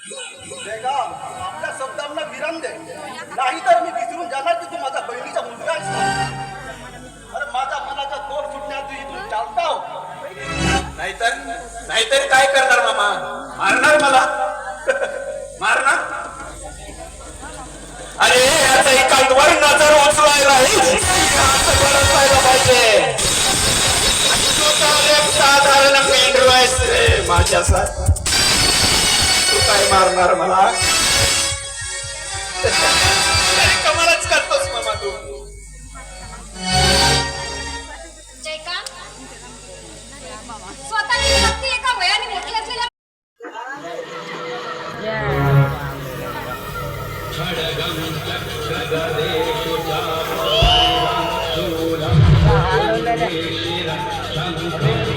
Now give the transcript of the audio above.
का आपल्या शब्दांना विराम दे, नाहीतर मी विसरून जाणार की तू माझा बहिणीचा मुलगा आहेस. अरे माझ्या मनाचा तोड सुटण्यात तू इथून चालता हो. नाहीतर नाहीतर काय करणार मामा? मारणार मला? मारणार? अरे याचा एकांतवर नजर उचलायला पाहिजे. साधारण मेंढरू आहेस रे माझ्यासारखा. तू काय मारणार मला? कमालच करतोस मामा तू. जयकांत स्वतःची भक्ती एका वयाने मोठी असलेल्या Hallelujah.